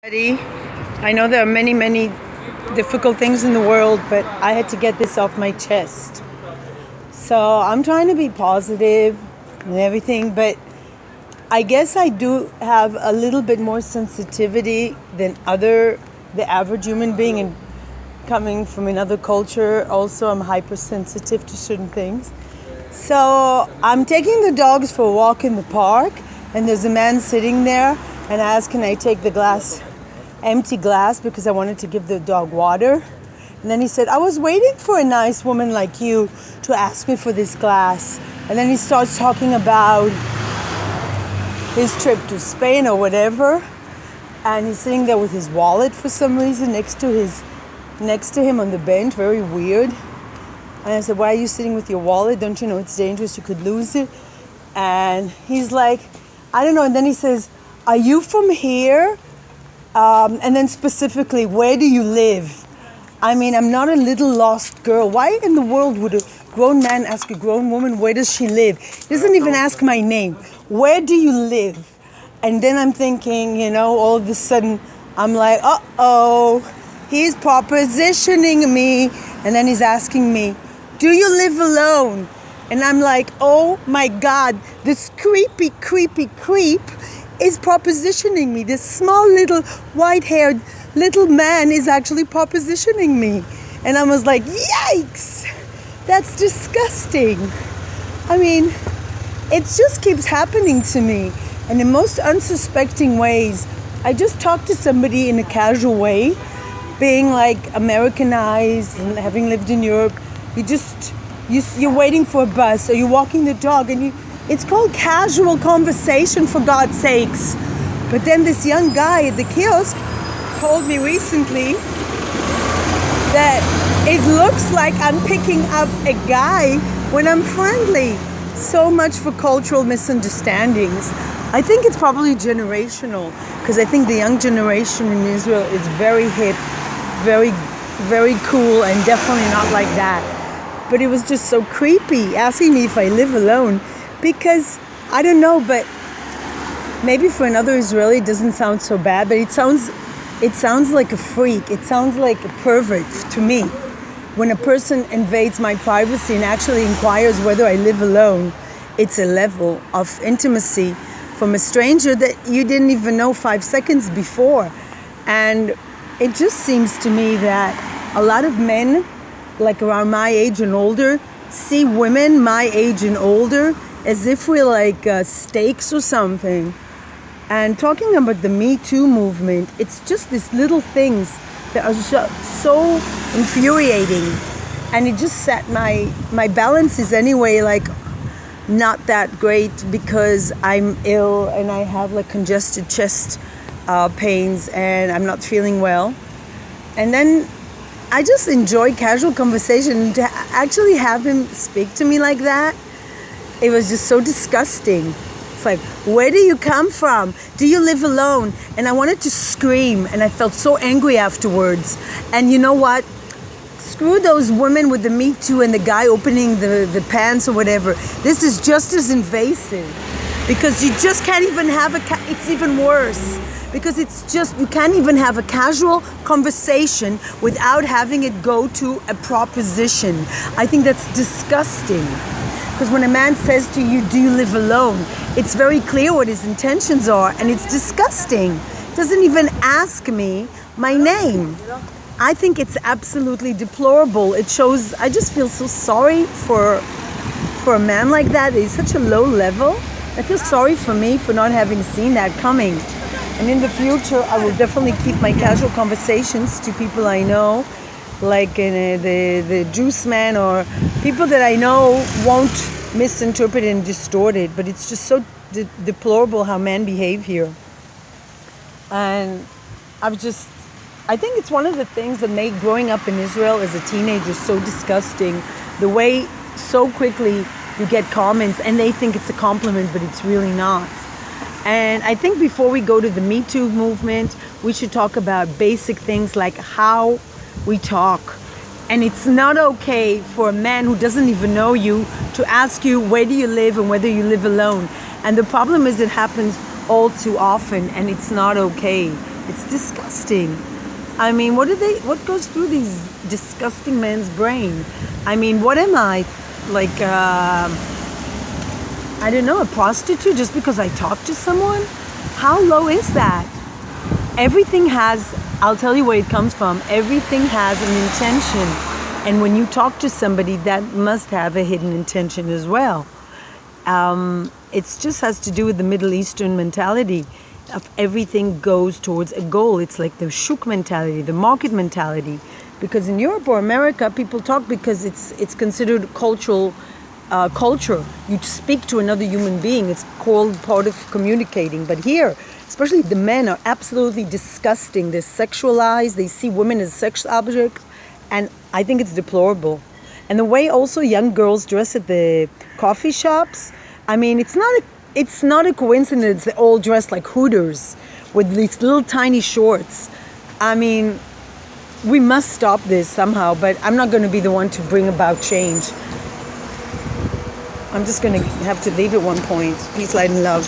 I know there are many, many difficult things in the world, but I had to get this off my chest. So I'm trying to be positive and everything, but I guess I do have a little bit more sensitivity than the average human being, and coming from another culture, also I'm hypersensitive to certain things. So I'm taking the dogs for a walk in the park, and there's a man sitting there, and I asked, can I take the empty glass, because I wanted to give the dog water. And then he said, I was waiting for a nice woman like you to ask me for this glass. And then he starts talking about his trip to Spain or whatever. And he's sitting there with his wallet for some reason next to him on the bench, very weird. And I said, why are you sitting with your wallet? Don't you know it's dangerous? You could lose it. And he's like, I don't know. And then he says, are you from here? And then specifically, where do you live? I mean, I'm not a little lost girl. Why in the world would a grown man ask a grown woman, where does she live? He doesn't even ask my name. Where do you live? And then I'm thinking, all of a sudden, I'm like, uh-oh, he's propositioning me. And then he's asking me, do you live alone? And I'm like, oh my God, this creepy creep is propositioning me. This small little white-haired little man is actually propositioning me. And I was like, yikes, that's disgusting. I mean, it just keeps happening to me. And in most unsuspecting ways, I just talk to somebody in a casual way, being like Americanized and having lived in Europe. You're waiting for a bus, or you're walking the dog, and it's called casual conversation, for God's sakes. But then this young guy at the kiosk told me recently that it looks like I'm picking up a guy when I'm friendly. So much for cultural misunderstandings. I think it's probably generational, because I think the young generation in Israel is very hip, very, very cool, and definitely not like that. But it was just so creepy asking me if I live alone, because I don't know, but maybe for another Israeli it doesn't sound so bad, but it sounds like a freak. It sounds like a pervert to me. When a person invades my privacy and actually inquires whether I live alone, it's a level of intimacy from a stranger that you didn't even know 5 seconds before. And it just seems to me that a lot of men, like around my age and older, see women my age and older as if we're like steaks or something. And talking about the Me Too movement, it's just these little things that are so infuriating. And it just set my balance is anyway like not that great, because I'm ill and I have like congested chest pains and I'm not feeling well. And then I just enjoy casual conversation. To actually have him speak to me like that, it was just so disgusting. It's like, where do you come from? Do you live alone? And I wanted to scream, and I felt so angry afterwards. And you know what? Screw those women with the Me Too and the guy opening the pants or whatever. This is just as invasive, because you just can't even have it's even worse. Because you can't even have a casual conversation without having it go to a proposition. I think that's disgusting. Because when a man says to you, do you live alone? It's very clear what his intentions are, and it's disgusting. Doesn't even ask me my name. I think it's absolutely deplorable. It shows, I just feel so sorry for a man like that. He's such a low level. I feel sorry for me for not having seen that coming. And in the future, I will definitely keep my casual conversations to people I know, like the juice man, or people that I know won't misinterpret and distort it. But it's just so deplorable how men behave here. And I think it's one of the things that made growing up in Israel as a teenager so disgusting. The way so quickly you get comments and they think it's a compliment, but it's really not. And I think before we go to the Me Too movement, we should talk about basic things like how we talk. And it's not okay for a man who doesn't even know you to ask you where do you live and whether you live alone. And the problem is it happens all too often, and it's not okay. It's disgusting. I mean, what goes through these disgusting men's brain? I mean, what am I? Like, I don't know, a prostitute just because I talk to someone? How low is that? Everything has, I'll tell you where it comes from. Everything has an intention. And when you talk to somebody, that must have a hidden intention as well. It just has to do with the Middle Eastern mentality of everything goes towards a goal. It's like the shuk mentality, the market mentality. Because in Europe or America, people talk because it's considered cultural culture. You speak to another human being. It's called part of communicating. But here, especially the men are absolutely disgusting. They're sexualized. They see women as sex objects. And I think it's deplorable. And the way also young girls dress at the coffee shops, I mean, it's not a coincidence they're all dressed like Hooters with these little tiny shorts. I mean, we must stop this somehow, but I'm not going to be the one to bring about change. I'm just going to have to leave at one point. Peace, light, and love.